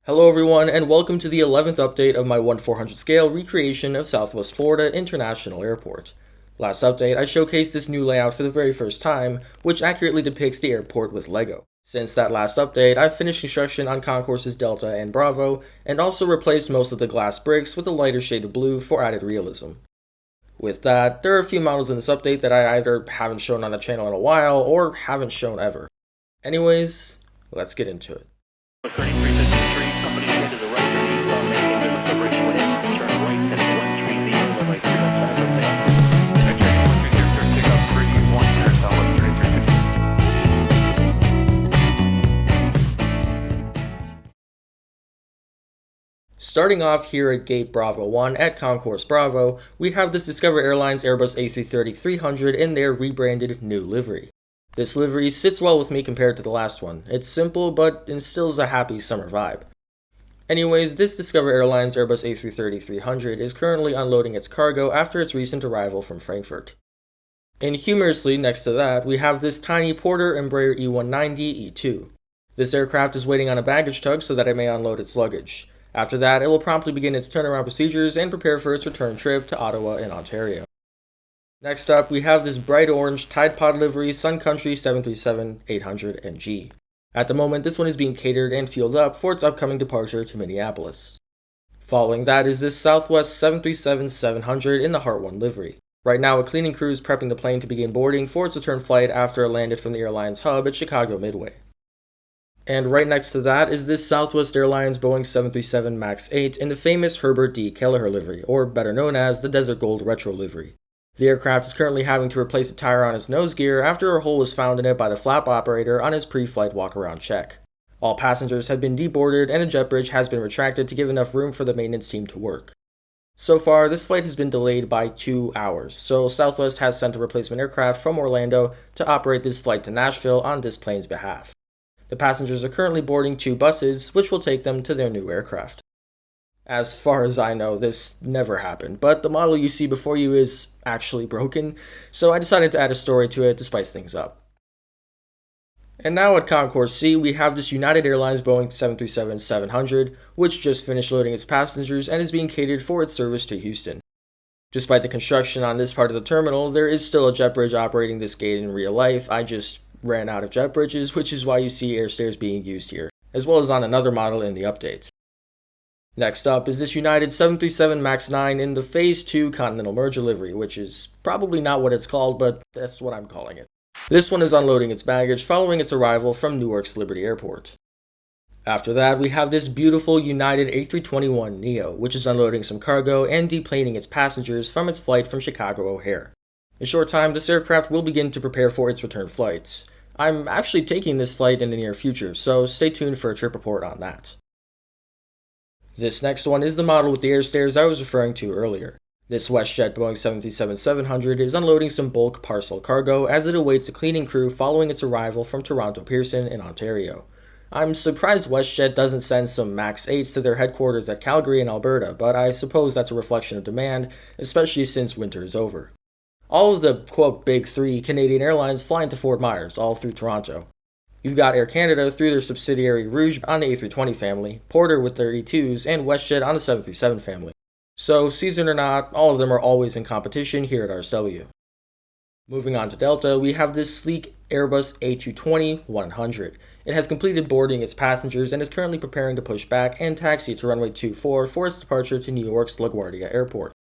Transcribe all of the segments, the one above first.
Hello everyone, and welcome to the 11th update of my 1/400 scale recreation of Southwest Florida International Airport. Last update, I showcased this new layout for the very first time, which accurately depicts the airport with Lego. Since that last update, I've finished construction on Concourses Delta and Bravo, and also replaced most of the glass bricks with a lighter shade of blue for added realism. With that, there are a few models in this update that I either haven't shown on the channel in a while, or haven't shown ever. Anyways, let's get into it. 3353, company to the right, making the separation when in, turn right, heading 130, runway 317, check 130, pick up 31, clear solid 3350. Starting off here at Gate Bravo 1 at Concourse Bravo, we have this Discover Airlines Airbus A330-300 in their rebranded new livery. This livery sits well with me compared to the last one. It's simple, but instills a happy summer vibe. Anyways, this Discover Airlines Airbus A330-300 is currently unloading its cargo after its recent arrival from Frankfurt. And humorously, next to that, we have this tiny Porter Embraer E190 E2. This aircraft is waiting on a baggage tug so that it may unload its luggage. After that, it will promptly begin its turnaround procedures and prepare for its return trip to Ottawa in Ontario. Next up, we have this bright orange Tide Pod livery Sun Country 737-800NG. At the moment, this one is being catered and fueled up for its upcoming departure to Minneapolis. Following that is this Southwest 737-700 in the Heart 1 livery. Right now, a cleaning crew is prepping the plane to begin boarding for its return flight after it landed from the airline's hub at Chicago Midway. And right next to that is this Southwest Airlines Boeing 737 MAX 8 in the famous Herbert D. Kelleher livery, or better known as the Desert Gold Retro livery. The aircraft is currently having to replace a tire on its nose gear after a hole was found in it by the flap operator on his pre-flight walk-around check. All passengers have been deboarded and a jet bridge has been retracted to give enough room for the maintenance team to work. So far, this flight has been delayed by 2 hours, so Southwest has sent a replacement aircraft from Orlando to operate this flight to Nashville on this plane's behalf. The passengers are currently boarding 2 buses, which will take them to their new aircraft. As far as I know, this never happened, but the model you see before you is actually broken, so I decided to add a story to it to spice things up. And now at Concourse C, we have this United Airlines Boeing 737-700, which just finished loading its passengers and is being catered for its service to Houston. Despite the construction on this part of the terminal, there is still a jet bridge operating this gate in real life. I just ran out of jet bridges, which is why you see air stairs being used here, as well as on another model in the update. Next up is this United 737 MAX 9 in the Phase 2 Continental Merger livery, which is probably not what it's called, but that's what I'm calling it. This one is unloading its baggage following its arrival from Newark's Liberty Airport. After that, we have this beautiful United A321neo, which is unloading some cargo and deplaning its passengers from its flight from Chicago O'Hare. In a short time, this aircraft will begin to prepare for its return flights. I'm actually taking this flight in the near future, so stay tuned for a trip report on that. This next one is the model with the air stairs I was referring to earlier. This WestJet Boeing 737-700 is unloading some bulk parcel cargo as it awaits a cleaning crew following its arrival from Toronto Pearson in Ontario. I'm surprised WestJet doesn't send some MAX 8s to their headquarters at Calgary in Alberta, but I suppose that's a reflection of demand, especially since winter is over. All of the, quote, big 3 Canadian airlines fly into Fort Myers, all through Toronto. You've got Air Canada through their subsidiary Rouge on the A320 family, Porter with their E2s, and WestJet on the 737 family. So, season or not, all of them are always in competition here at RSW. Moving on to Delta, we have this sleek Airbus A220-100. It has completed boarding its passengers and is currently preparing to push back and taxi to runway 24 for its departure to New York's LaGuardia Airport.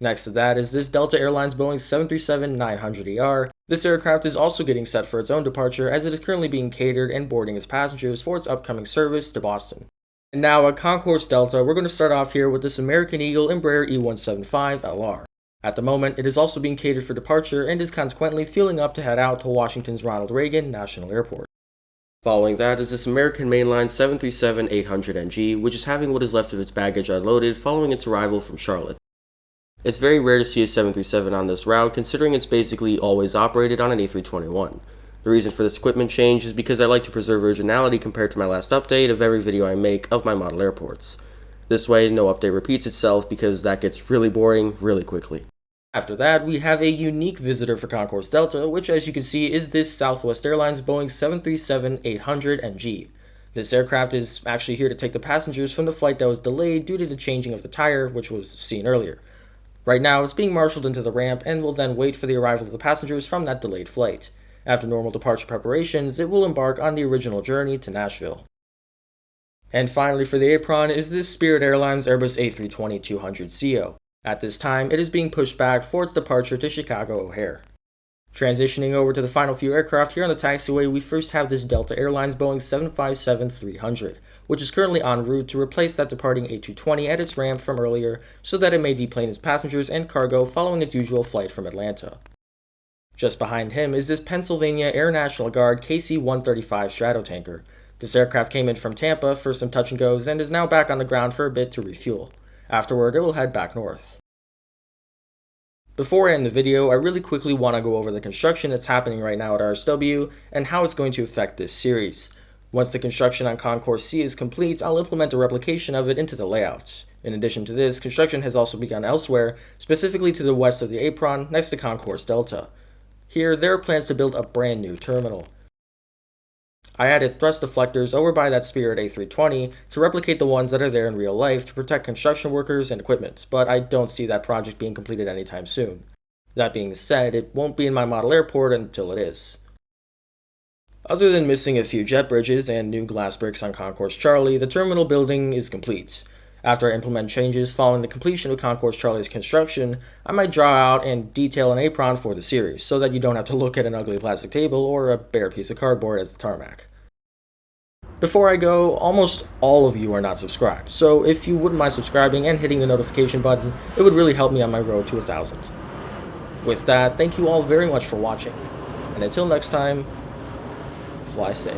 Next to that is this Delta Airlines Boeing 737-900ER. This aircraft is also getting set for its own departure as it is currently being catered and boarding its passengers for its upcoming service to Boston. And now at Concourse Delta, we're going to start off here with this American Eagle Embraer E175LR. At the moment, it is also being catered for departure and is consequently fueling up to head out to Washington's Ronald Reagan National Airport. Following that is this American Mainline 737-800NG, which is having what is left of its baggage unloaded following its arrival from Charlotte. It's very rare to see a 737 on this route, considering it's basically always operated on an A321. The reason for this equipment change is because I like to preserve originality compared to my last update of every video I make of my model airports. This way, no update repeats itself because that gets really boring really quickly. After that, we have a unique visitor for Concourse Delta, which as you can see is this Southwest Airlines Boeing 737-800NG. This aircraft is actually here to take the passengers from the flight that was delayed due to the changing of the tire, which was seen earlier. Right now, it's being marshaled into the ramp and will then wait for the arrival of the passengers from that delayed flight. After normal departure preparations, it will embark on the original journey to Nashville. And finally for the apron is this Spirit Airlines Airbus A320-200CO. At this time, it is being pushed back for its departure to Chicago O'Hare. Transitioning over to the final few aircraft here on the taxiway, we first have this Delta Airlines Boeing 757-300, which is currently en route to replace that departing A220 at its ramp from earlier so that it may deplane its passengers and cargo following its usual flight from Atlanta. Just behind him is this Pennsylvania Air National Guard KC-135 Stratotanker. This aircraft came in from Tampa for some touch and goes and is now back on the ground for a bit to refuel. Afterward, it will head back north. Before I end the video, I really quickly want to go over the construction that's happening right now at KRSW and how it's going to affect this series. Once the construction on Concourse C is complete, I'll implement a replication of it into the layouts. In addition to this, construction has also begun elsewhere, specifically to the west of the apron next to Concourse Delta. Here, there are plans to build a brand new terminal. I added thrust deflectors over by that Spirit A320 to replicate the ones that are there in real life to protect construction workers and equipment, but I don't see that project being completed anytime soon. That being said, it won't be in my model airport until it is. Other than missing a few jet bridges and new glass bricks on Concourse Charlie, the terminal building is complete. After I implement changes following the completion of Concourse Charlie's construction, I might draw out and detail an apron for the series, so that you don't have to look at an ugly plastic table or a bare piece of cardboard as the tarmac. Before I go, almost all of you are not subscribed, so if you wouldn't mind subscribing and hitting the notification button, it would really help me on my road to 1,000. With that, thank you all very much for watching, and until next time, fly safe.